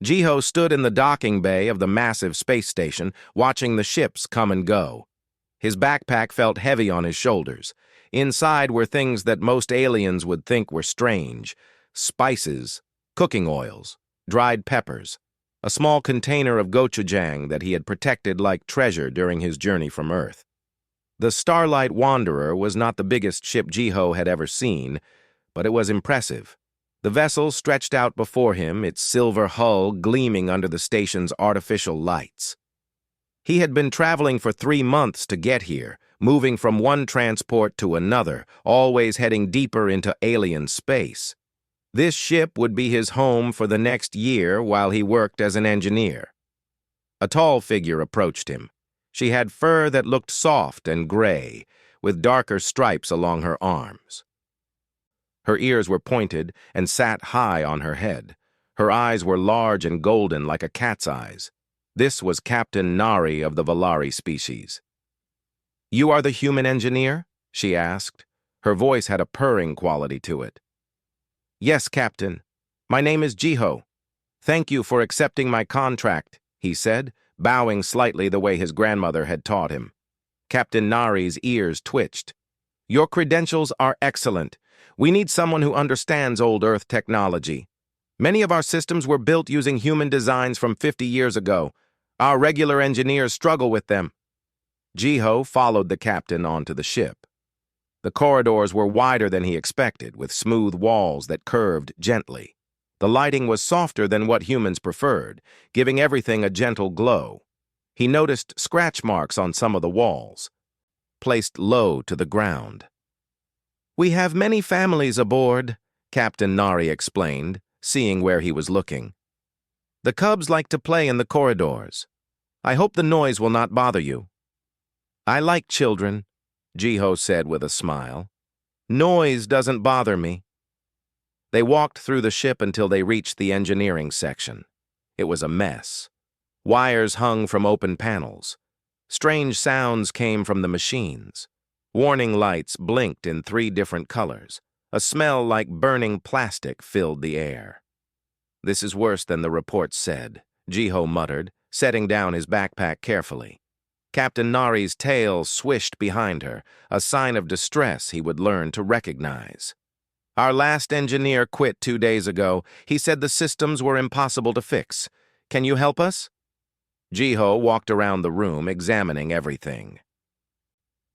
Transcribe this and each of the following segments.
Jiho stood in the docking bay of the massive space station, watching the ships come and go. His backpack felt heavy on his shoulders. Inside were things that most aliens would think were strange: spices, cooking oils, dried peppers, a small container of gochujang that he had protected like treasure during his journey from Earth. The Starlight Wanderer was not the biggest ship Jiho had ever seen, but it was impressive. The vessel stretched out before him, its silver hull gleaming under the station's artificial lights. He had been traveling for 3 months to get here, moving from one transport to another, always heading deeper into alien space. This ship would be his home for the next year while he worked as an engineer. A tall figure approached him. She had fur that looked soft and gray, with darker stripes along her arms. Her ears were pointed and sat high on her head. Her eyes were large and golden like a cat's eyes. This was Captain Nari of the Valari species. "You are the human engineer?" she asked. Her voice had a purring quality to it. "Yes, Captain. My name is Jiho. Thank you for accepting my contract," he said, bowing slightly the way his grandmother had taught him. Captain Nari's ears twitched. "Your credentials are excellent. We need someone who understands old Earth technology. Many of our systems were built using human designs from 50 years ago. Our regular engineers struggle with them." Jiho followed the captain onto the ship. The corridors were wider than he expected, with smooth walls that curved gently. The lighting was softer than what humans preferred, giving everything a gentle glow. He noticed scratch marks on some of the walls, placed low to the ground. "We have many families aboard," Captain Nari explained, seeing where he was looking. "The cubs like to play in the corridors. I hope the noise will not bother you." "I like children," Jiho said with a smile. "Noise doesn't bother me." They walked through the ship until they reached the engineering section. It was a mess. Wires hung from open panels. Strange sounds came from the machines. Warning lights blinked in 3 different colors. A smell like burning plastic filled the air. "This is worse than the reports said," Jiho muttered, setting down his backpack carefully. Captain Nari's tail swished behind her, a sign of distress he would learn to recognize. "Our last engineer quit 2 days ago. He said the systems were impossible to fix. Can you help us?" Jiho walked around the room, examining everything.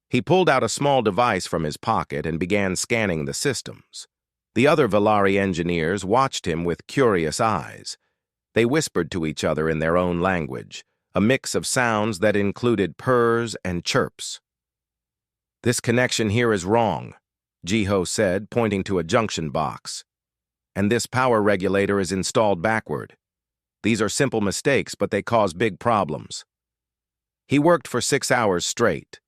He pulled out a small device from his pocket and began scanning the systems. The other Valari engineers watched him with curious eyes. They whispered to each other in their own language, a mix of sounds that included purrs and chirps. "This connection here is wrong," Jiho said, pointing to a junction box. "And this power regulator is installed backward. These are simple mistakes, but they cause big problems." He worked for 6 hours straight.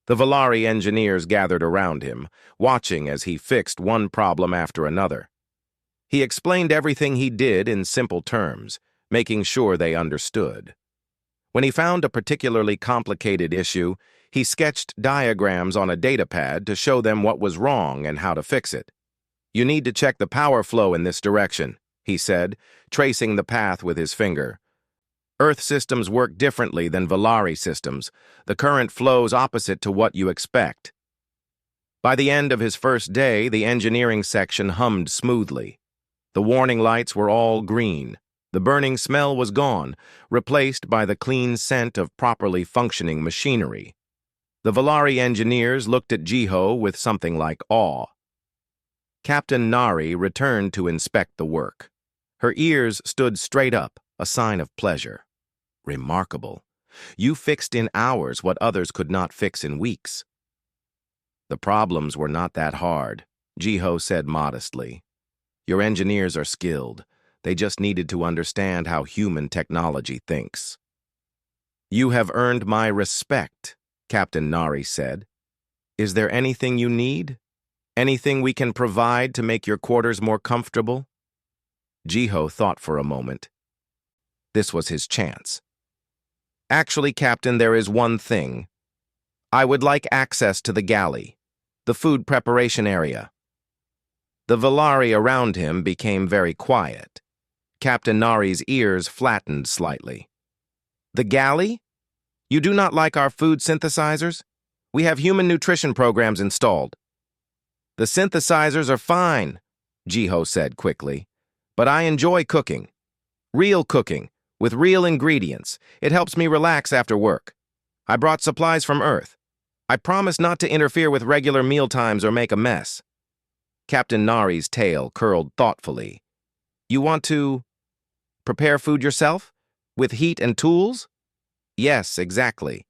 The Valari engineers gathered around him, watching as he fixed one problem after another. He explained everything he did in simple terms, making sure they understood. When he found a particularly complicated issue, he sketched diagrams on a datapad to show them what was wrong and how to fix it. "You need to check the power flow in this direction," he said, tracing the path with his finger. "Earth systems work differently than Valari systems. The current flows opposite to what you expect." By the end of his first day, the engineering section hummed smoothly. The warning lights were all green. The burning smell was gone, replaced by the clean scent of properly functioning machinery. The Valari engineers looked at Jiho with something like awe. Captain Nari returned to inspect the work. Her ears stood straight up, a sign of pleasure. "Remarkable. You fixed in hours what others could not fix in weeks." "The problems were not that hard," Jiho said modestly. "Your engineers are skilled. They just needed to understand how human technology thinks." "You have earned my respect," Captain Nari said. "Is there anything you need? Anything we can provide to make your quarters more comfortable?" Jiho thought for a moment. This was his chance. "Actually, Captain, there is one thing. I would like access to the galley, the food preparation area." The Valari around him became very quiet. Captain Nari's ears flattened slightly. The galley? You do not like our food synthesizers? We have human nutrition programs installed. The synthesizers are fine, Jiho said quickly. But I enjoy cooking. Real cooking, with real ingredients. It helps me relax after work. I brought supplies from Earth. I promise not to interfere with regular mealtimes or make a mess. Captain Nari's tail curled thoughtfully. You want to prepare food yourself? With heat and tools? Yes, exactly.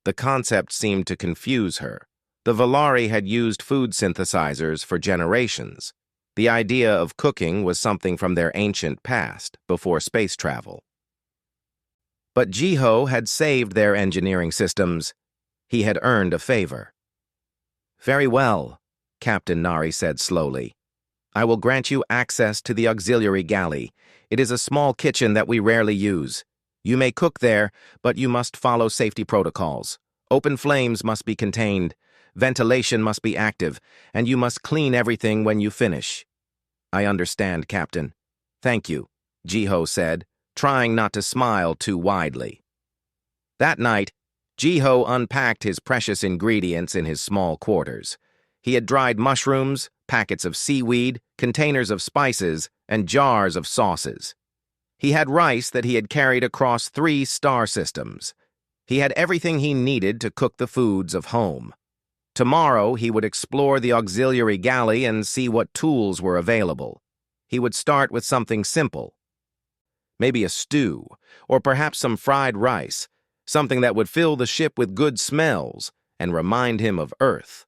The concept seemed to confuse her. The Valari had used food synthesizers for generations. The idea of cooking was something from their ancient past, before space travel. But Jiho had saved their engineering systems. He had earned a favor. Very well, Captain Nari said slowly. I will grant you access to the auxiliary galley. It is a small kitchen that we rarely use. You may cook there, but you must follow safety protocols. Open flames must be contained, ventilation must be active, and you must clean everything when you finish. I understand, Captain. Thank you, Jiho said, trying not to smile too widely. That night, Jiho unpacked his precious ingredients in his small quarters. He had dried mushrooms, packets of seaweed, containers of spices, and jars of sauces. He had rice that he had carried across 3 star systems. He had everything he needed to cook the foods of home. Tomorrow, he would explore the auxiliary galley and see what tools were available. He would start with something simple. Maybe a stew, or perhaps some fried rice, something that would fill the ship with good smells and remind him of Earth.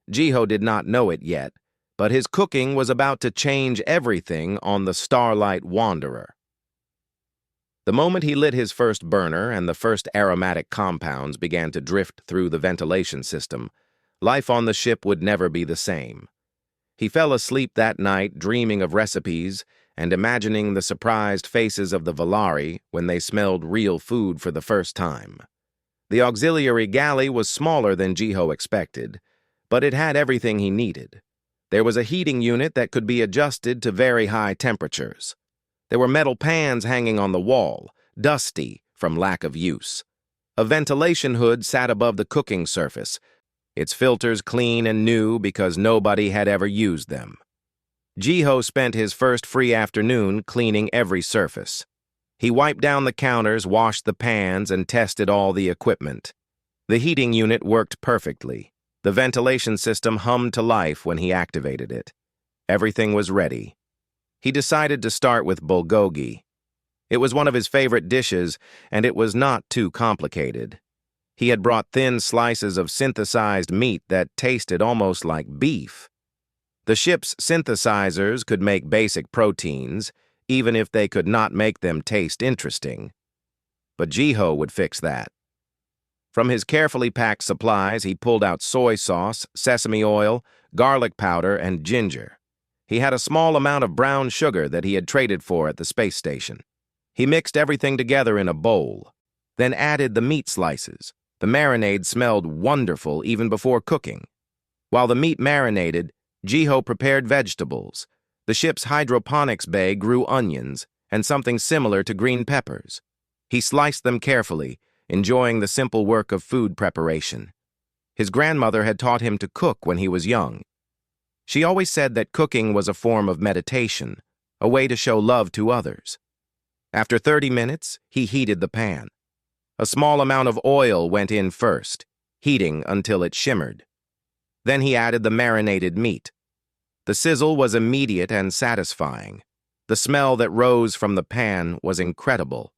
Jiho did not know it yet, but his cooking was about to change everything on the Starlight Wanderer. The moment he lit his first burner and the first aromatic compounds began to drift through the ventilation system, life on the ship would never be the same. He fell asleep that night dreaming of recipes and imagining the surprised faces of the Valari when they smelled real food for the first time. The auxiliary galley was smaller than Jiho expected, but it had everything he needed. There was a heating unit that could be adjusted to very high temperatures. There were metal pans hanging on the wall, dusty from lack of use. A ventilation hood sat above the cooking surface, its filters clean and new because nobody had ever used them. Jiho spent his first free afternoon cleaning every surface. He wiped down the counters, washed the pans, and tested all the equipment. The heating unit worked perfectly. The ventilation system hummed to life when he activated it. Everything was ready. He decided to start with bulgogi. It was one of his favorite dishes, and it was not too complicated. He had brought thin slices of synthesized meat that tasted almost like beef. The ship's synthesizers could make basic proteins, even if they could not make them taste interesting. But Jiho would fix that. From his carefully packed supplies, he pulled out soy sauce, sesame oil, garlic powder, and ginger. He had a small amount of brown sugar that he had traded for at the space station. He mixed everything together in a bowl, then added the meat slices. The marinade smelled wonderful even before cooking. While the meat marinated, Jiho prepared vegetables. The ship's hydroponics bay grew onions and something similar to green peppers. He sliced them carefully, enjoying the simple work of food preparation. His grandmother had taught him to cook when he was young. She always said that cooking was a form of meditation, a way to show love to others. After 30 minutes, he heated the pan. A small amount of oil went in first, heating until it shimmered. Then he added the marinated meat. The sizzle was immediate and satisfying. The smell that rose from the pan was incredible.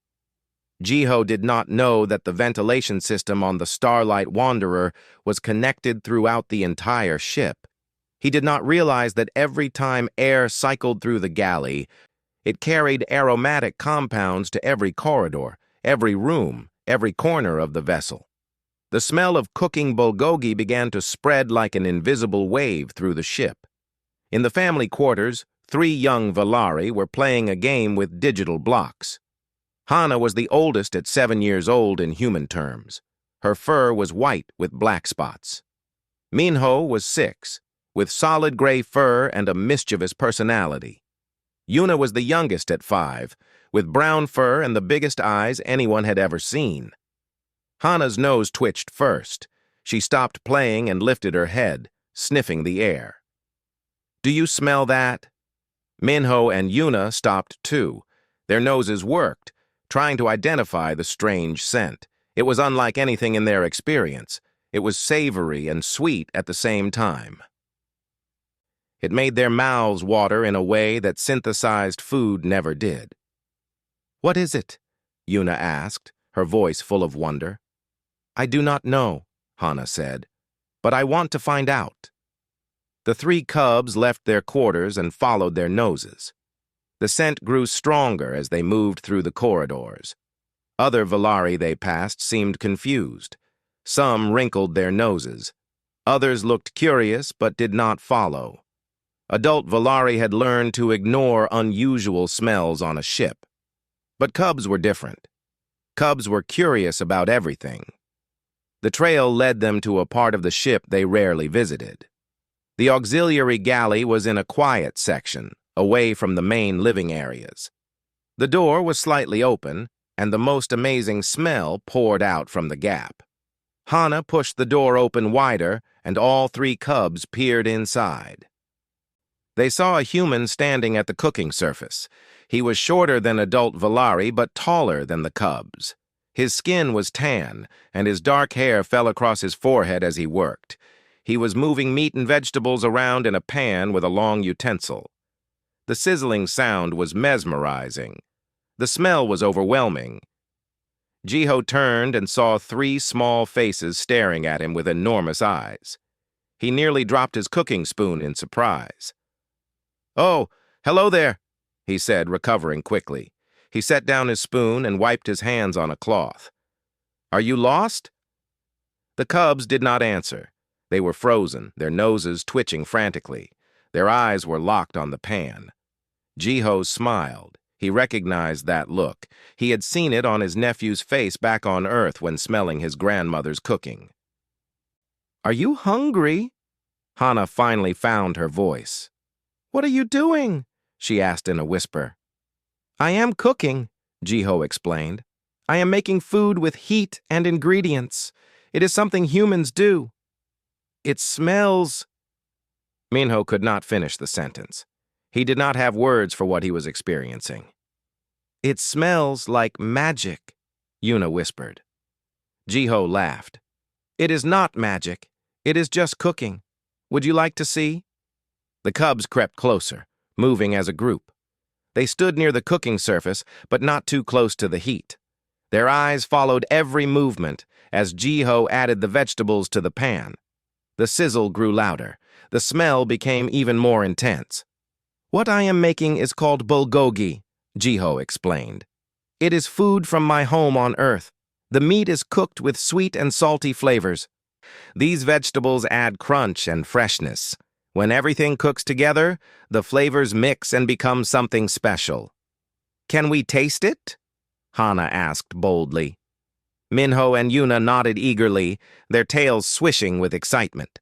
Jiho did not know that the ventilation system on the Starlight Wanderer was connected throughout the entire ship. He did not realize that every time air cycled through the galley, it carried aromatic compounds to every corridor, every room, every corner of the vessel. The smell of cooking bulgogi began to spread like an invisible wave through the ship. In the family quarters, 3 young Valari were playing a game with digital blocks. Hana was the oldest at 7 years old in human terms. Her fur was white with black spots. Minho was 6, with solid gray fur and a mischievous personality. Yuna was the youngest at 5, with brown fur and the biggest eyes anyone had ever seen. Hana's nose twitched first. She stopped playing and lifted her head, sniffing the air. "Do you smell that?" Minho and Yuna stopped too. Their noses worked, trying to identify the strange scent. It was unlike anything in their experience. It was savory and sweet at the same time. It made their mouths water in a way that synthesized food never did. "What is it?" Yuna asked, her voice full of wonder. "I do not know," Hana said, "but I want to find out." The 3 cubs left their quarters and followed their noses. The scent grew stronger as they moved through the corridors. Other Valari they passed seemed confused. Some wrinkled their noses. Others looked curious but did not follow. Adult Valari had learned to ignore unusual smells on a ship. But cubs were different. Cubs were curious about everything. The trail led them to a part of the ship they rarely visited. The auxiliary galley was in a quiet section, away from the main living areas. The door was slightly open, and the most amazing smell poured out from the gap. Hana pushed the door open wider, and all 3 cubs peered inside. They saw a human standing at the cooking surface. He was shorter than adult Valari, but taller than the cubs. His skin was tan, and his dark hair fell across his forehead as he worked. He was moving meat and vegetables around in a pan with a long utensil. The sizzling sound was mesmerizing. The smell was overwhelming. Jiho turned and saw 3 small faces staring at him with enormous eyes. He nearly dropped his cooking spoon in surprise. "Oh, hello there," he said, recovering quickly. He set down his spoon and wiped his hands on a cloth. "Are you lost?" The cubs did not answer. They were frozen, their noses twitching frantically. Their eyes were locked on the pan. Jiho smiled. He recognized that look. He had seen it on his nephew's face back on Earth when smelling his grandmother's cooking. "Are you hungry?" Hana finally found her voice. "What are you doing?" she asked in a whisper. "I am cooking," Jiho explained. "I am making food with heat and ingredients. It is something humans do. It smells—" Minho could not finish the sentence. He did not have words for what he was experiencing. "It smells like magic," Yuna whispered. Jiho laughed. "It is not magic. It is just cooking. Would you like to see?" The cubs crept closer, moving as a group. They stood near the cooking surface, but not too close to the heat. Their eyes followed every movement as Jiho added the vegetables to the pan. The sizzle grew louder. The smell became even more intense. "What I am making is called bulgogi," Jiho explained. "It is food from my home on Earth. The meat is cooked with sweet and salty flavors. These vegetables add crunch and freshness. When everything cooks together, the flavors mix and become something special." "Can we taste it?" Hana asked boldly. Minho and Yuna nodded eagerly, their tails swishing with excitement.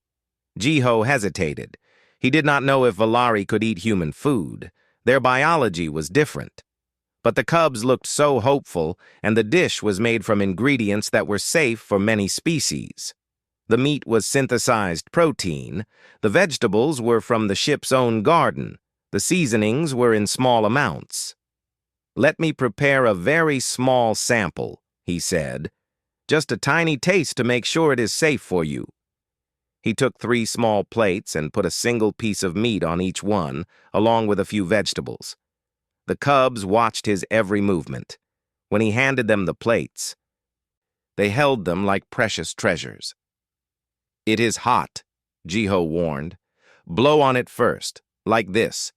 Jiho hesitated. He did not know if Valari could eat human food. Their biology was different. But the cubs looked so hopeful, and the dish was made from ingredients that were safe for many species. The meat was synthesized protein. The vegetables were from the ship's own garden. The seasonings were in small amounts. "Let me prepare a very small sample," he said. "Just a tiny taste to make sure it is safe for you." He took 3 small plates and put a single piece of meat on each one, along with a few vegetables. The cubs watched his every movement. When he handed them the plates, they held them like precious treasures. "It is hot," Jiho warned. "Blow on it first, like this."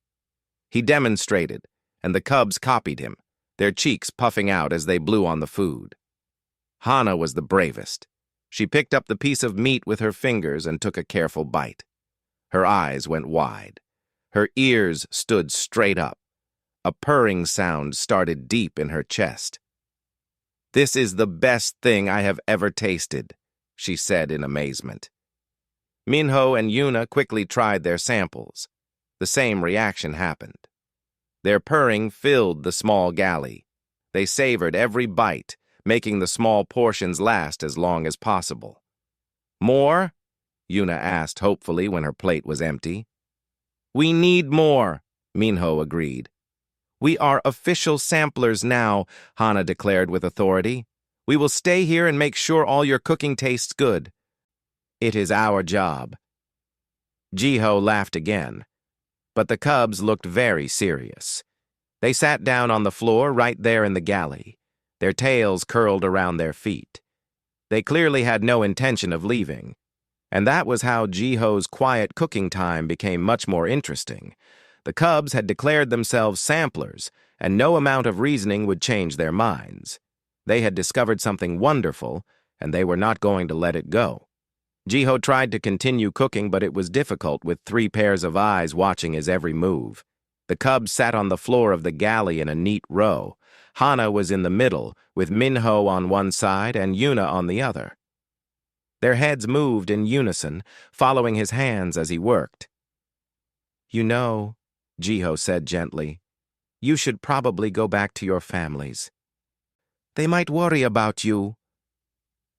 He demonstrated, and the cubs copied him, their cheeks puffing out as they blew on the food. Hana was the bravest. She picked up the piece of meat with her fingers and took a careful bite. Her eyes went wide. Her ears stood straight up. A purring sound started deep in her chest. "This is the best thing I have ever tasted," she said in amazement. Minho and Yuna quickly tried their samples. The same reaction happened. Their purring filled the small galley. They savored every bite, making the small portions last as long as possible. "More?" Yuna asked hopefully when her plate was empty. "We need more," Minho agreed. "We are official samplers now," Hana declared with authority. "We will stay here and make sure all your cooking tastes good. It is our job." Jiho laughed again, but the cubs looked very serious. They sat down on the floor right there in the galley, their tails curled around their feet. They clearly had no intention of leaving, and that was how Jiho's quiet cooking time became much more interesting. The cubs had declared themselves samplers, and no amount of reasoning would change their minds. They had discovered something wonderful, and they were not going to let it go. Jiho tried to continue cooking, but it was difficult with 3 pairs of eyes watching his every move. The cubs sat on the floor of the galley in a neat row. Hana was in the middle, with Minho on one side and Yuna on the other. Their heads moved in unison, following his hands as he worked. "You know," Jiho said gently, "you should probably go back to your families. They might worry about you."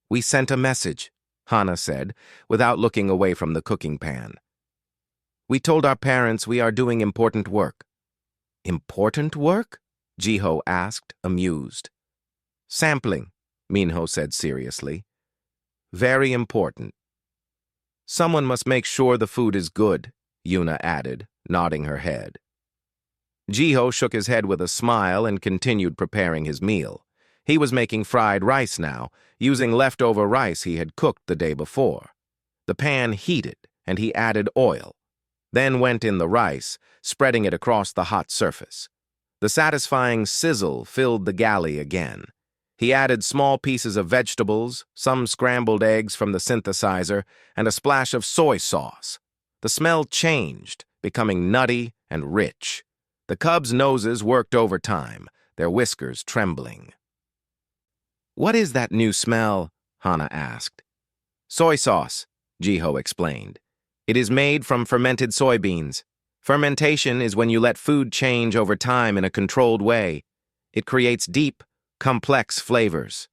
"We sent a message," Hana said, without looking away from the cooking pan. "We told our parents we are doing important work." "Important work?" Jiho asked, amused. "Sampling," Minho said seriously. "Very important." "Someone must make sure the food is good," Yuna added, nodding her head. Jiho shook his head with a smile and continued preparing his meal. He was making fried rice now, using leftover rice he had cooked the day before. The pan heated, and he added oil, then went in the rice, spreading it across the hot surface. The satisfying sizzle filled the galley again. He added small pieces of vegetables, some scrambled eggs from the synthesizer, and a splash of soy sauce. The smell changed, becoming nutty and rich. The cubs' noses worked overtime, their whiskers trembling. "What is that new smell?" Hana asked. "Soy sauce," Jiho explained. "It is made from fermented soybeans. Fermentation is when you let food change over time in a controlled way. It creates deep, complex flavors."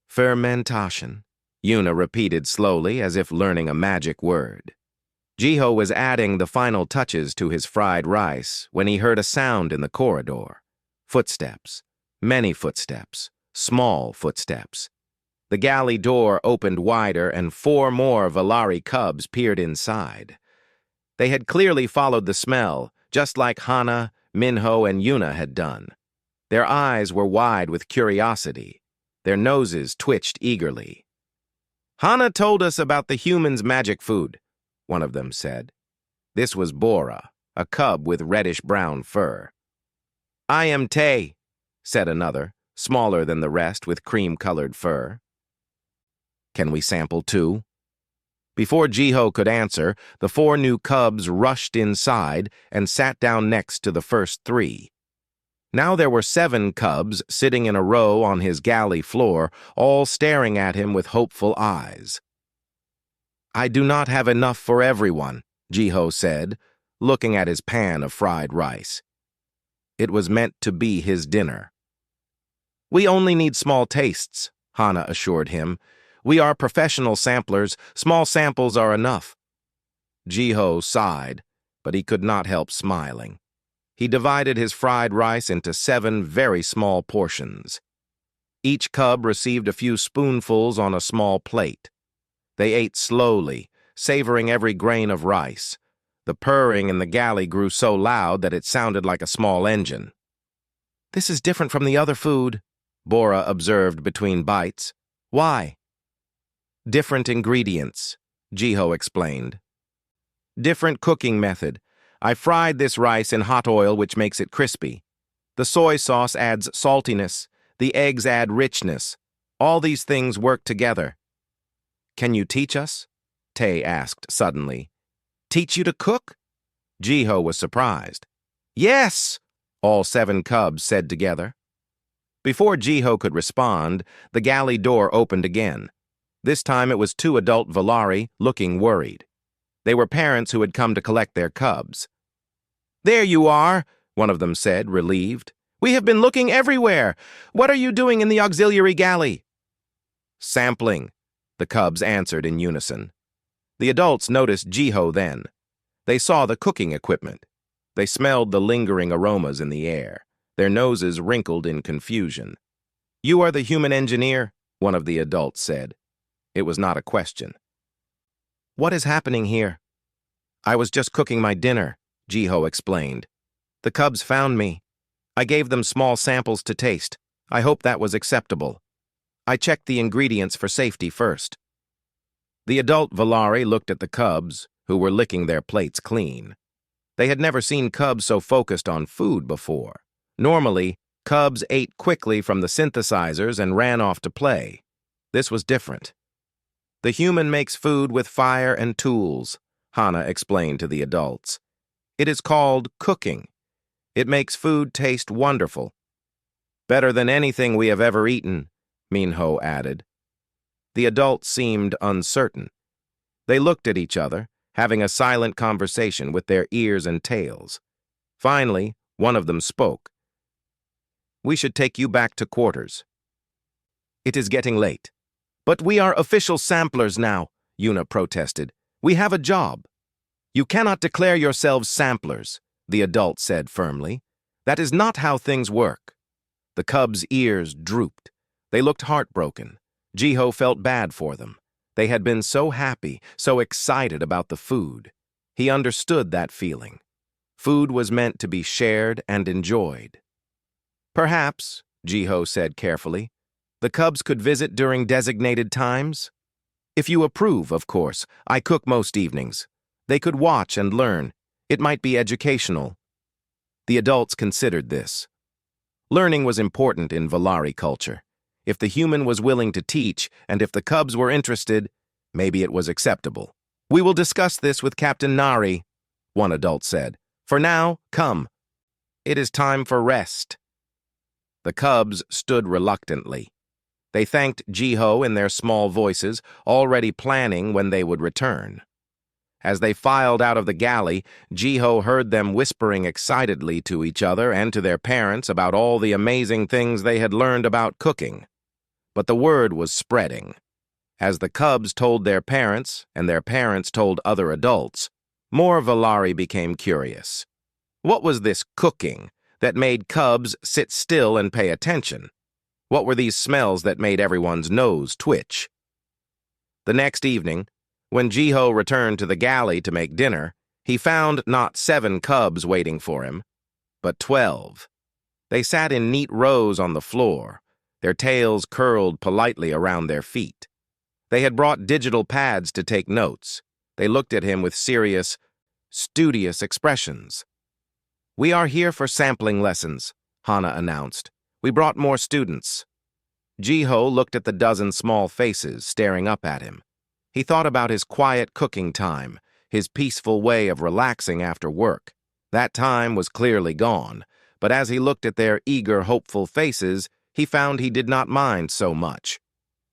"Fermentation," Yuna repeated slowly as if learning a magic word. Jiho was adding the final touches to his fried rice when he heard a sound in the corridor. Footsteps. Many footsteps. Small footsteps. The galley door opened wider and 4 more Valari cubs peered inside. They had clearly followed the smell, just like Hana, Minho, and Yuna had done. Their eyes were wide with curiosity. Their noses twitched eagerly. "Hana told us about the humans' magic food," one of them said. This was Bora, a cub with reddish-brown fur. "I am Tay," said another, smaller than the rest with cream-colored fur. "Can we sample too?" Before Jiho could answer, the 4 new cubs rushed inside and sat down next to the first 3. Now there were 7 cubs sitting in a row on his galley floor, all staring at him with hopeful eyes. "I do not have enough for everyone," Jiho said, looking at his pan of fried rice. It was meant to be his dinner. "We only need small tastes," Hana assured him. "We are professional samplers. Small samples are enough." Jiho sighed, but he could not help smiling. He divided his fried rice into 7 very small portions. Each cub received a few spoonfuls on a small plate. They ate slowly, savoring every grain of rice. The purring in the galley grew so loud that it sounded like a small engine. "This is different from the other food," Bora observed between bites. "Why?" "Different ingredients," Jiho explained. "Different cooking method. I fried this rice in hot oil, which makes it crispy. The soy sauce adds saltiness. The eggs add richness. All these things work together." "Can you teach us?" Tay asked suddenly. "Teach you to cook?" Jiho was surprised. "Yes!" all 7 cubs said together. Before Jiho could respond, the galley door opened again. This time it was 2 adult Valari, looking worried. They were parents who had come to collect their cubs. "There you are!" one of them said, relieved. "We have been looking everywhere. What are you doing in the auxiliary galley?" "Sampling," the cubs answered in unison. The adults noticed Jiho then. They saw the cooking equipment. They smelled the lingering aromas in the air. Their noses wrinkled in confusion. "You are the human engineer," one of the adults said. It was not a question. "What is happening here?" "I was just cooking my dinner," Jiho explained. "The cubs found me. I gave them small samples to taste. I hope that was acceptable. I checked the ingredients for safety first." The adult Valari looked at the cubs, who were licking their plates clean. They had never seen cubs so focused on food before. Normally, cubs ate quickly from the synthesizers and ran off to play. This was different. "The human makes food with fire and tools," Hana explained to the adults. "It is called cooking. It makes food taste wonderful." "Better than anything we have ever eaten," Minho added. The adults seemed uncertain. They looked at each other, having a silent conversation with their ears and tails. Finally, one of them spoke. "We should take you back to quarters." "It is getting late." "But we are official samplers now," Yuna protested. "We have a job." "You cannot declare yourselves samplers," the adult said firmly. "That is not how things work." The cubs' ears drooped. They looked heartbroken. Jiho felt bad for them. They had been so happy, so excited about the food. He understood that feeling. Food was meant to be shared and enjoyed. "Perhaps," Jiho said carefully, "the cubs could visit during designated times. If you approve, of course. I cook most evenings. They could watch and learn. It might be educational." The adults considered this. Learning was important in Valari culture. If the human was willing to teach, and if the cubs were interested, maybe it was acceptable. "We will discuss this with Captain Nari," one adult said. "For now, come. It is time for rest." The cubs stood reluctantly. They thanked Jiho in their small voices, already planning when they would return. As they filed out of the galley, Jiho heard them whispering excitedly to each other and to their parents about all the amazing things they had learned about cooking. But the word was spreading. As the cubs told their parents, and their parents told other adults, more Valari became curious. What was this cooking that made cubs sit still and pay attention? What were these smells that made everyone's nose twitch? The next evening, when Jiho returned to the galley to make dinner, he found not 7 cubs waiting for him, but 12. They sat in neat rows on the floor, their tails curled politely around their feet. They had brought digital pads to take notes. They looked at him with serious, studious expressions. "We are here for sampling lessons," Hana announced. "We brought more students." Jiho looked at the dozen small faces staring up at him. He thought about his quiet cooking time, his peaceful way of relaxing after work. That time was clearly gone, but as he looked at their eager, hopeful faces, he found he did not mind so much.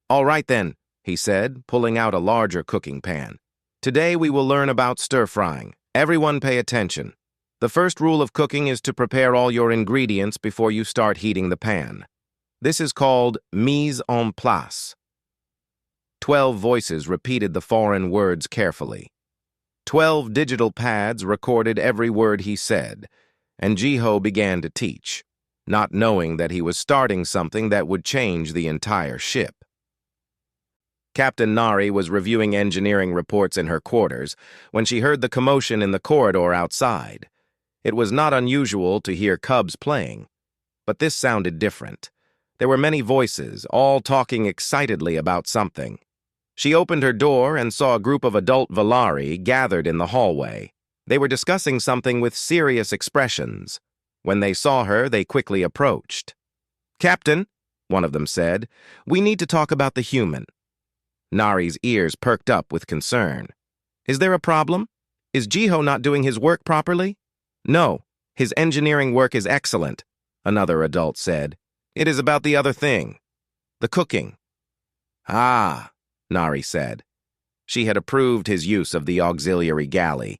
"All right then," he said, pulling out a larger cooking pan. "Today we will learn about stir-frying. Everyone pay attention. The first rule of cooking is to prepare all your ingredients before you start heating the pan. This is called mise en place." 12 voices repeated the foreign words carefully. 12 digital pads recorded every word he said, and Jiho began to teach, not knowing that he was starting something that would change the entire ship. Captain Nari was reviewing engineering reports in her quarters when she heard the commotion in the corridor outside. It was not unusual to hear cubs playing, but this sounded different. There were many voices, all talking excitedly about something. She opened her door and saw a group of adult Valari gathered in the hallway. They were discussing something with serious expressions. When they saw her, they quickly approached. "Captain," one of them said, "we need to talk about the human." Nari's ears perked up with concern. "Is there a problem? Is Jiho not doing his work properly?" "No, his engineering work is excellent," another adult said. "It is about the other thing, the cooking." "Ah," Nari said. She had approved his use of the auxiliary galley.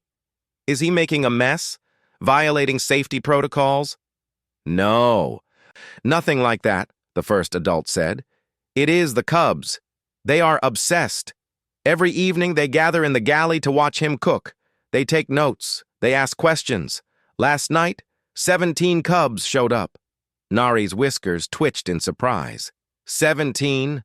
"Is he making a mess? Violating safety protocols? No, nothing like that, the first adult said. It is the cubs. They are obsessed. Every evening they gather in the galley to watch him cook. They take notes. They ask questions. Last night, 17 cubs showed up. Nari's whiskers twitched in surprise. 17?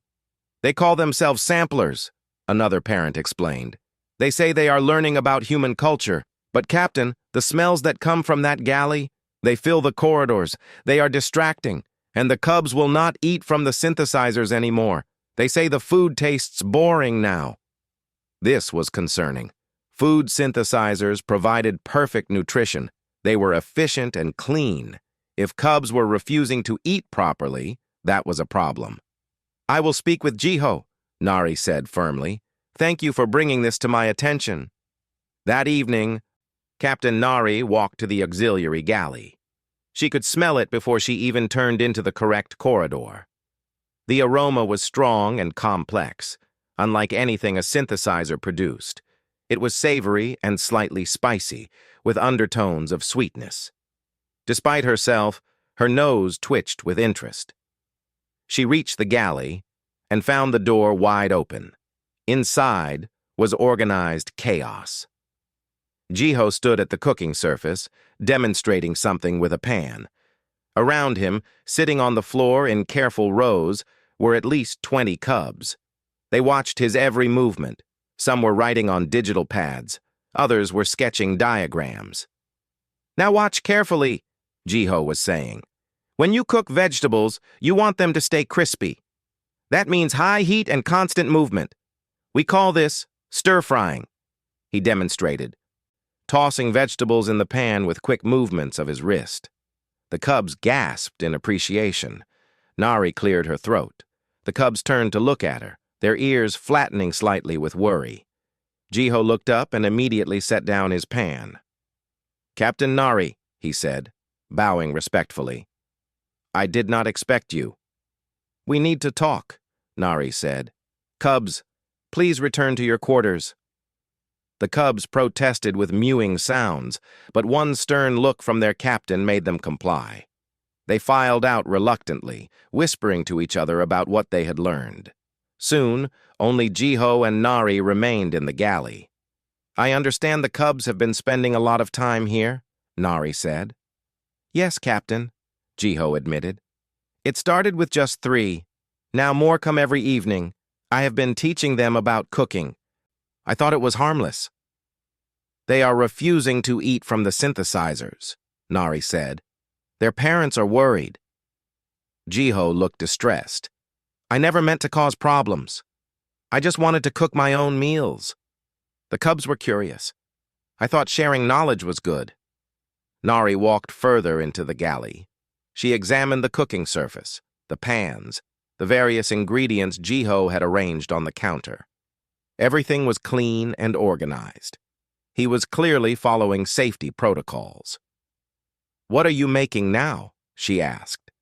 They call themselves samplers, another parent explained. They say they are learning about human culture. But, Captain, the smells that come from that galley, they fill the corridors. They are distracting, and the cubs will not eat from the synthesizers anymore. They say the food tastes boring now. This was concerning. Food synthesizers provided perfect nutrition. They were efficient and clean. If cubs were refusing to eat properly, that was a problem. I will speak with Jiho, Nari said firmly. Thank you for bringing this to my attention. That evening, Captain Nari walked to the auxiliary galley. She could smell it before she even turned into the correct corridor. The aroma was strong and complex, unlike anything a synthesizer produced. It was savory and slightly spicy, with undertones of sweetness. Despite herself, her nose twitched with interest. She reached the galley and found the door wide open. Inside was organized chaos. Jiho stood at the cooking surface, demonstrating something with a pan. Around him, sitting on the floor in careful rows, were at least 20 cubs. They watched his every movement. Some were writing on digital pads. Others were sketching diagrams. Now watch carefully, Jiho was saying. When you cook vegetables, you want them to stay crispy. That means high heat and constant movement. We call this stir-frying, he demonstrated, tossing vegetables in the pan with quick movements of his wrist. The cubs gasped in appreciation. Nari cleared her throat. The cubs turned to look at her, their ears flattening slightly with worry. Jiho looked up and immediately set down his pan. Captain Nari, he said, bowing respectfully. I did not expect you. We need to talk, Nari said. Cubs, please return to your quarters. The cubs protested with mewing sounds, but one stern look from their captain made them comply. They filed out reluctantly, whispering to each other about what they had learned. Soon, only Jiho and Nari remained in the galley. I understand the cubs have been spending a lot of time here, Nari said. Yes, Captain, Jiho admitted. It started with just 3. Now more come every evening. I have been teaching them about cooking. I thought it was harmless. They are refusing to eat from the synthesizers, Nari said. Their parents are worried. Jiho looked distressed. I never meant to cause problems. I just wanted to cook my own meals. The cubs were curious. I thought sharing knowledge was good. Nari walked further into the galley. She examined the cooking surface, the pans, the various ingredients Jiho had arranged on the counter. Everything was clean and organized. He was clearly following safety protocols. What are you making now? She asked.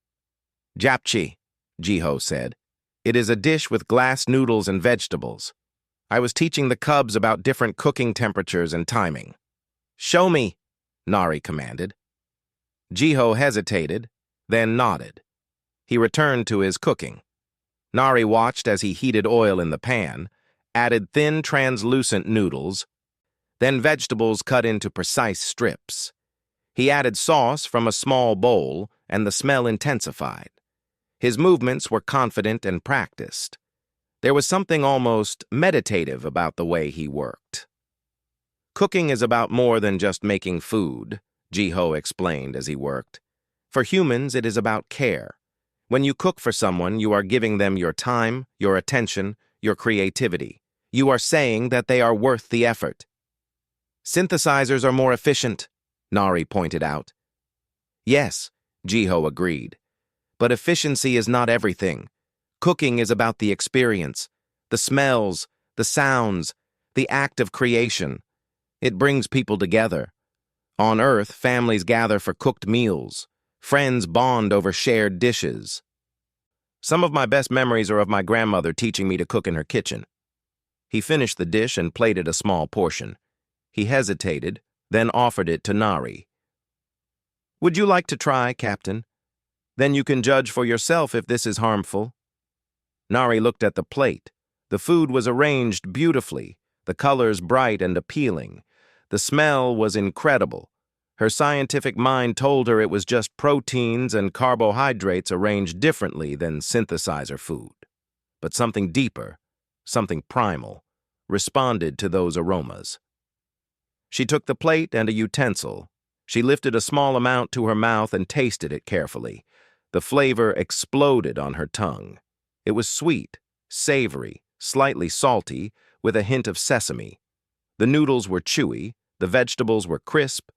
Japchae, Jiho said. It is a dish with glass noodles and vegetables. I was teaching the cubs about different cooking temperatures and timing. Show me, Nari commanded. Jiho hesitated, then nodded. He returned to his cooking. Nari watched as he heated oil in the pan, added thin, translucent noodles, then vegetables cut into precise strips. He added sauce from a small bowl, and the smell intensified. His movements were confident and practiced. There was something almost meditative about the way he worked. Cooking is about more than just making food, Jiho explained as he worked. For humans, it is about care. When you cook for someone, you are giving them your time, your attention, your creativity. You are saying that they are worth the effort. Synthesizers are more efficient, Nari pointed out. Yes, Jiho agreed. But efficiency is not everything. Cooking is about the experience, the smells, the sounds, the act of creation. It brings people together. On Earth, families gather for cooked meals. Friends bond over shared dishes. Some of my best memories are of my grandmother teaching me to cook in her kitchen. He finished the dish and plated a small portion. He hesitated, then offered it to Nari. Would you like to try, Captain? Then you can judge for yourself if this is harmful. Nari looked at the plate. The food was arranged beautifully, the colors bright and appealing. The smell was incredible. Her scientific mind told her it was just proteins and carbohydrates arranged differently than synthesizer food. But something deeper, something primal, responded to those aromas. She took the plate and a utensil. She lifted a small amount to her mouth and tasted it carefully. The flavor exploded on her tongue. It was sweet, savory, slightly salty, with a hint of sesame. The noodles were chewy, the vegetables were crisp,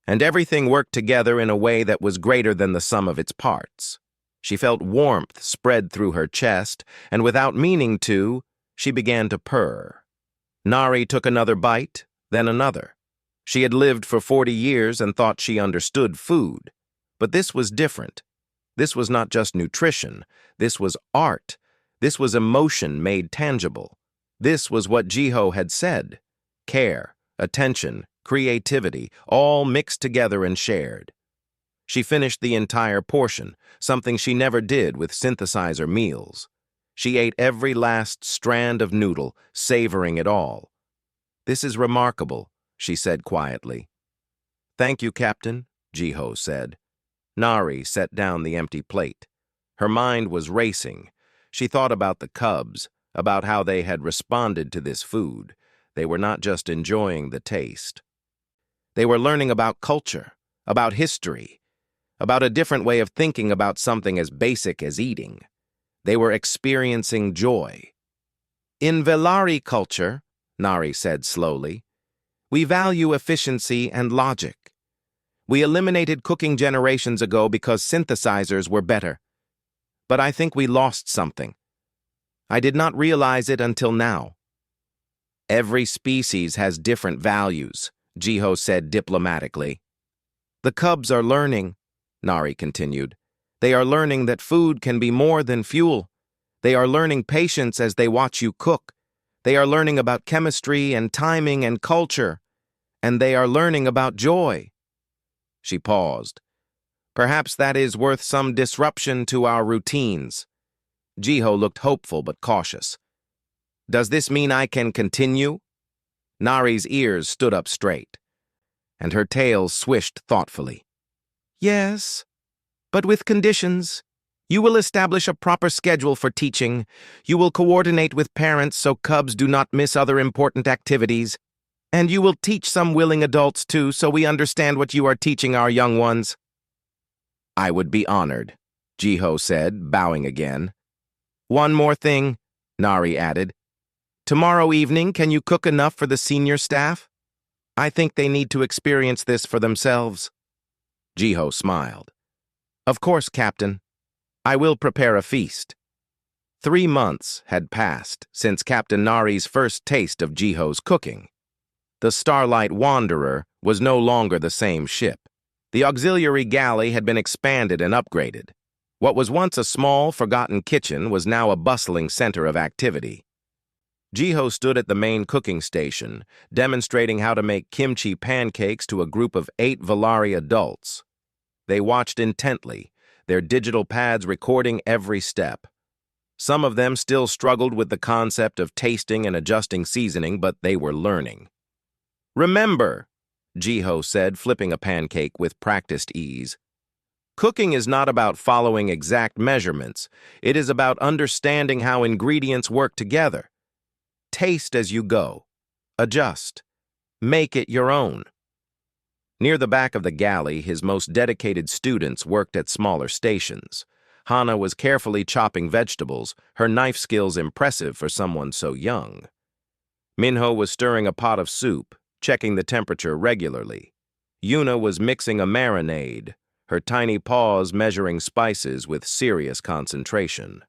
and everything worked together in a way that was greater than the sum of its parts. She felt warmth spread through her chest, and without meaning to, she began to purr. Nari took another bite, then another. She had lived for 40 years and thought she understood food. But this was different. This was not just nutrition. This was art. This was emotion made tangible. This was what Jiho had said. Care, attention, creativity, all mixed together and shared. She finished the entire portion, something she never did with synthesizer meals. She ate every last strand of noodle, savoring it all. "This is remarkable," she said quietly. "Thank you, Captain," Jiho said. Nari set down the empty plate. Her mind was racing. She thought about the cubs, about how they had responded to this food. They were not just enjoying the taste. They were learning about culture, about history, about a different way of thinking about something as basic as eating. They were experiencing joy. "In Velari culture," Nari said slowly, "we value efficiency and logic. We eliminated cooking generations ago because synthesizers were better. But I think we lost something. I did not realize it until now." "Every species has different values," Jiho said diplomatically. "The cubs are learning," Nari continued. "They are learning that food can be more than fuel. They are learning patience as they watch you cook. They are learning about chemistry and timing and culture. And they are learning about joy." She paused. "Perhaps that is worth some disruption to our routines." Jiho looked hopeful but cautious. "Does this mean I can continue?" Nari's ears stood up straight, and her tail swished thoughtfully. "Yes, but with conditions. You will establish a proper schedule for teaching. You will coordinate with parents so cubs do not miss other important activities. And you will teach some willing adults too, so we understand what you are teaching our young ones." "I would be honored," Jiho said, bowing again. "One more thing," Nari added. "Tomorrow evening, can you cook enough for the senior staff? I think they need to experience this for themselves." Jiho smiled. "Of course, Captain. I will prepare a feast." 3 months had passed since Captain Nari's first taste of Jiho's cooking. The Starlight Wanderer was no longer the same ship. The auxiliary galley had been expanded and upgraded. What was once a small, forgotten kitchen was now a bustling center of activity. Jiho stood at the main cooking station, demonstrating how to make kimchi pancakes to a group of 8 Velari adults. They watched intently, their digital pads recording every step. Some of them still struggled with the concept of tasting and adjusting seasoning, but they were learning. "Remember," Jiho said, flipping a pancake with practiced ease, "cooking is not about following exact measurements. It is about understanding how ingredients work together. Taste as you go. Adjust. Make it your own." Near the back of the galley, his most dedicated students worked at smaller stations. Hana was carefully chopping vegetables, her knife skills impressive for someone so young. Minho was stirring a pot of soup, checking the temperature regularly. Yuna was mixing a marinade, her tiny paws measuring spices with serious concentration.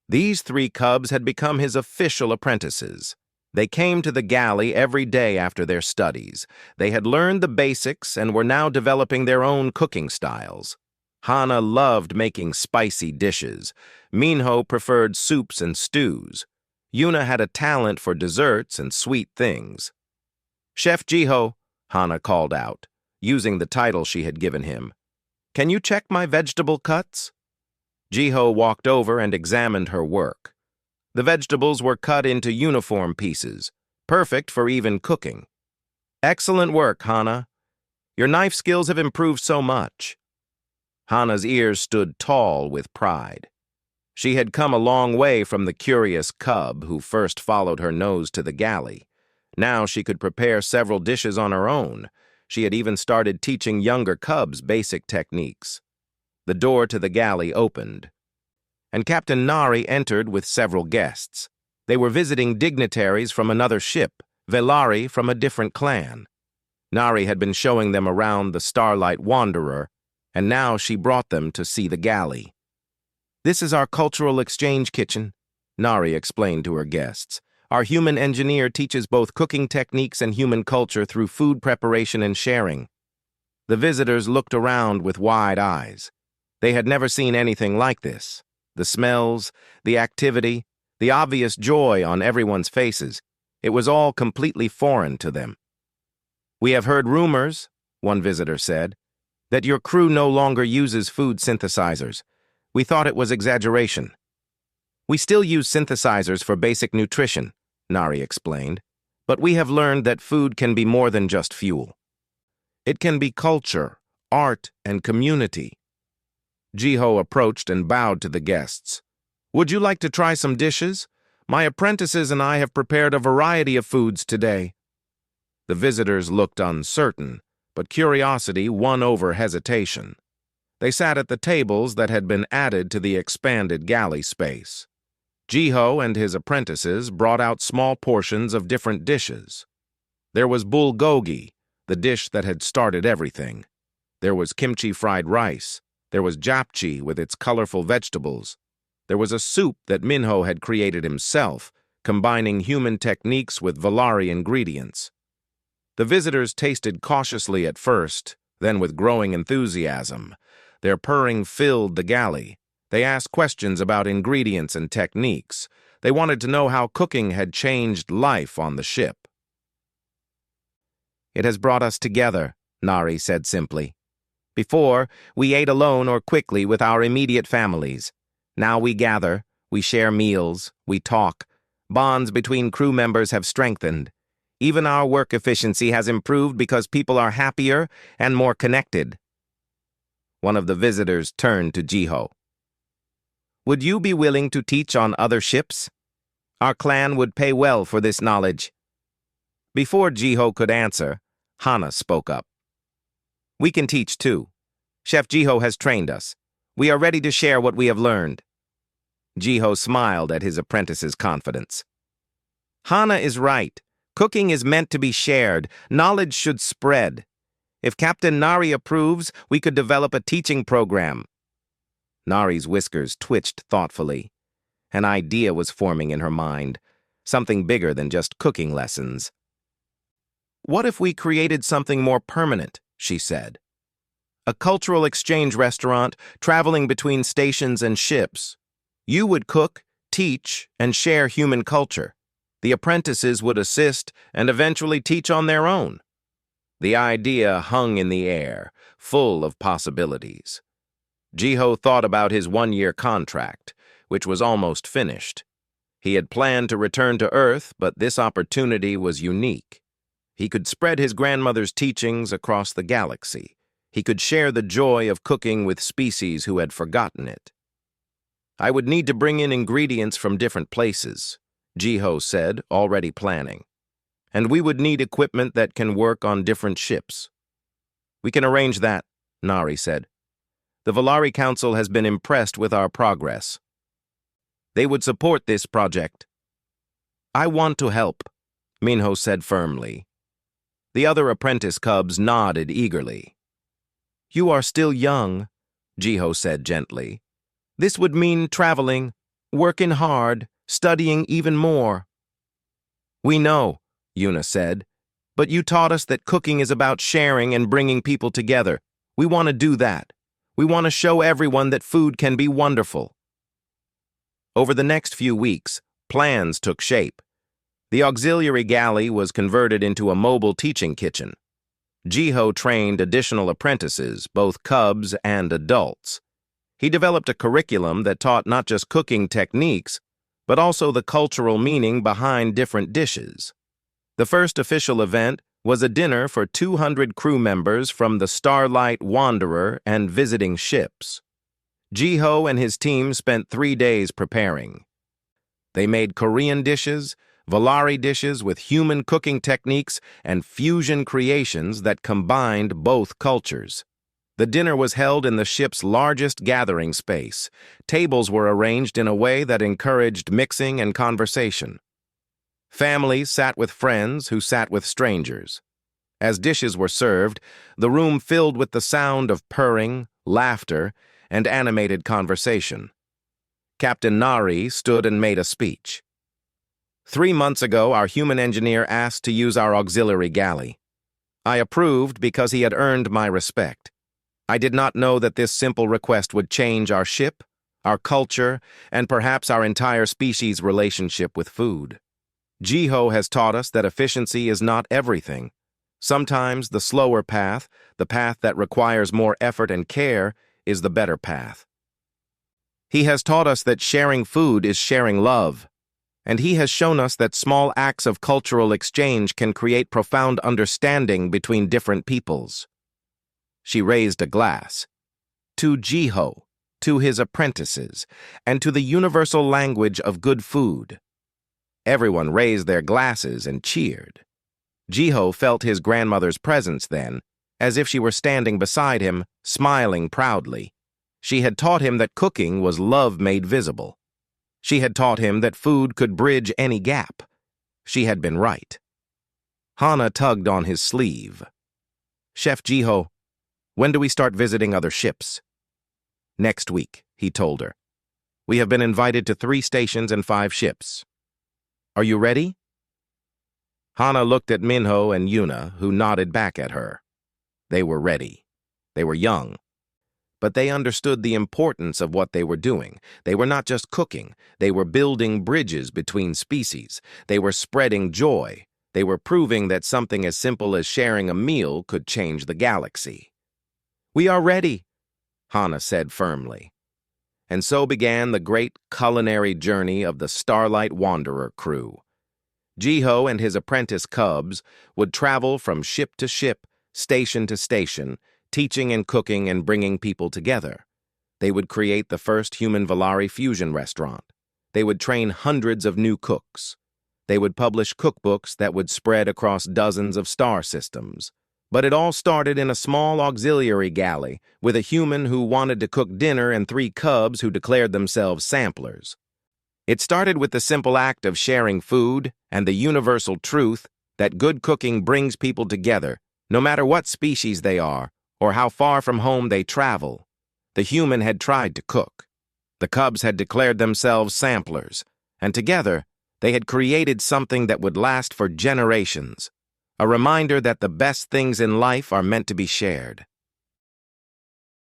These 3 cubs had become his official apprentices. They came to the galley every day after their studies. They had learned the basics and were now developing their own cooking styles. Hana loved making spicy dishes. Minho preferred soups and stews. Yuna had a talent for desserts and sweet things. "Chef Jiho," Hana called out. using the title she had given him. "Can you check my vegetable cuts?" Jiho walked over and examined her work. The vegetables were cut into uniform pieces, perfect for even cooking. "Excellent work, Hana. Your knife skills have improved so much." Hana's ears stood tall with pride. She had come a long way from the curious cub who first followed her nose to the galley. Now she could prepare several dishes on her own. She had even started teaching younger cubs basic techniques. The door to the galley opened, and Captain Nari entered with several guests. They were visiting dignitaries from another ship, Velari from a different clan. Nari had been showing them around the Starlight Wanderer, and now she brought them to see the galley. "This is our cultural exchange kitchen," Nari explained to her guests. "Our human engineer teaches both cooking techniques and human culture through food preparation and sharing." The visitors looked around with wide eyes. They had never seen anything like this. The smells, the activity, the obvious joy on everyone's faces. It was all completely foreign to them. "We have heard rumors," one visitor said, "that your crew no longer uses food synthesizers. We thought it was exaggeration." "We still use synthesizers for basic nutrition," Nari explained, "but we have learned that food can be more than just fuel. It can be culture, art, and community." Jiho approached and bowed to the guests. "Would you like to try some dishes? My apprentices and I have prepared a variety of foods today." The visitors looked uncertain, but curiosity won over hesitation. They sat at the tables that had been added to the expanded galley space. Jiho and his apprentices brought out small portions of different dishes. There was bulgogi, the dish that had started everything. There was kimchi fried rice. There was japchae with its colorful vegetables. There was a soup that Minho had created himself, combining human techniques with Velari ingredients. The visitors tasted cautiously at first, then with growing enthusiasm. Their purring filled the galley. They asked questions about ingredients and techniques. They wanted to know how cooking had changed life on the ship. "It has brought us together," Nari said simply. "Before, we ate alone or quickly with our immediate families. Now we gather, we share meals, we talk. Bonds between crew members have strengthened. Even our work efficiency has improved because people are happier and more connected." One of the visitors turned to Jiho. "Would you be willing to teach on other ships? Our clan would pay well for this knowledge." Before Jiho could answer, Hana spoke up. "We can teach too. Chef Jiho has trained us. We are ready to share what we have learned." Jiho smiled at his apprentice's confidence. "Hana is right. Cooking is meant to be shared. Knowledge should spread. If Captain Nari approves, we could develop a teaching program." Nari's whiskers twitched thoughtfully. An idea was forming in her mind, something bigger than just cooking lessons. "What if we created something more permanent?" she said. "A cultural exchange restaurant traveling between stations and ships. You would cook, teach, and share human culture. The apprentices would assist and eventually teach on their own." The idea hung in the air, full of possibilities. Jiho thought about his one-year contract, which was almost finished. He had planned to return to Earth, but this opportunity was unique. He could spread his grandmother's teachings across the galaxy. He could share the joy of cooking with species who had forgotten it. "I would need to bring in ingredients from different places," Jiho said, already planning. "And we would need equipment that can work on different ships." "We can arrange that," Nari said. "The Velari Council has been impressed with our progress. They would support this project." "I want to help," Minho said firmly. The other apprentice cubs nodded eagerly. "You are still young," Jiho said gently. "This would mean traveling, working hard, studying even more." "We know," Yuna said, "but you taught us that cooking is about sharing and bringing people together. We want to do that. We want to show everyone that food can be wonderful." Over the next few weeks, plans took shape. The auxiliary galley was converted into a mobile teaching kitchen. Jiho trained additional apprentices, both cubs and adults. He developed a curriculum that taught not just cooking techniques, but also the cultural meaning behind different dishes. The first official event was a dinner for 200 crew members from the Starlight Wanderer and visiting ships. Jiho and his team spent 3 days preparing. They made Korean dishes, Valari dishes with human cooking techniques, and fusion creations that combined both cultures. The dinner was held in the ship's largest gathering space. Tables were arranged in a way that encouraged mixing and conversation. Families sat with friends who sat with strangers. As dishes were served, the room filled with the sound of purring, laughter, and animated conversation. Captain Nari stood and made a speech. 3 months ago, our human engineer asked to use our auxiliary galley. I approved because he had earned my respect. I did not know that this simple request would change our ship, our culture, and perhaps our entire species' relationship with food. Jiho has taught us that efficiency is not everything. Sometimes the slower path, the path that requires more effort and care, is the better path. He has taught us that sharing food is sharing love, and he has shown us that small acts of cultural exchange can create profound understanding between different peoples. She raised a glass. To Jiho, to his apprentices, and to the universal language of good food. Everyone raised their glasses and cheered. Jiho felt his grandmother's presence then, as if she were standing beside him, smiling proudly. She had taught him that cooking was love made visible. She had taught him that food could bridge any gap. She had been right. Hana tugged on his sleeve. Chef Jiho, when do we start visiting other ships? Next week, he told her. We have been invited to 3 stations and 5 ships. Are you ready? Hana looked at Minho and Yuna, who nodded back at her. They were ready. They were young. But they understood the importance of what they were doing. They were not just cooking. They were building bridges between species. They were spreading joy. They were proving that something as simple as sharing a meal could change the galaxy. We are ready, Hana said firmly. And so began the great culinary journey of the Starlight Wanderer crew. Jiho and his apprentice cubs would travel from ship to ship, station to station, teaching and cooking and bringing people together. They would create the first human Valari fusion restaurant. They would train hundreds of new cooks. They would publish cookbooks that would spread across dozens of star systems. But it all started in a small auxiliary galley with a human who wanted to cook dinner and 3 cubs who declared themselves samplers. It started with the simple act of sharing food and the universal truth that good cooking brings people together, no matter what species they are or how far from home they travel. The human had tried to cook. The cubs had declared themselves samplers, and together they had created something that would last for generations. A reminder that the best things in life are meant to be shared.